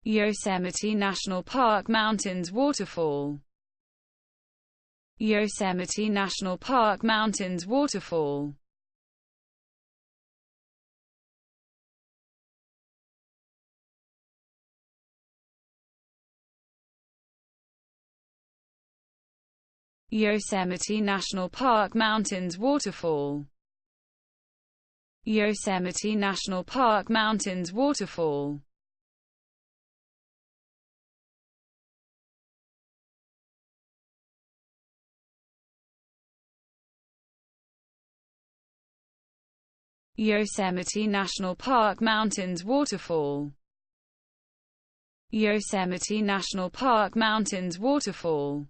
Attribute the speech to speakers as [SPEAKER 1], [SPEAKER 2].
[SPEAKER 1] Yosemite National Park Mountains Waterfall. Yosemite National Park Mountains Waterfall. Yosemite National Park Mountains Waterfall. Yosemite National Park Mountains Waterfall. Yosemite National Park Mountains Waterfall. Yosemite National Park Mountains Waterfall.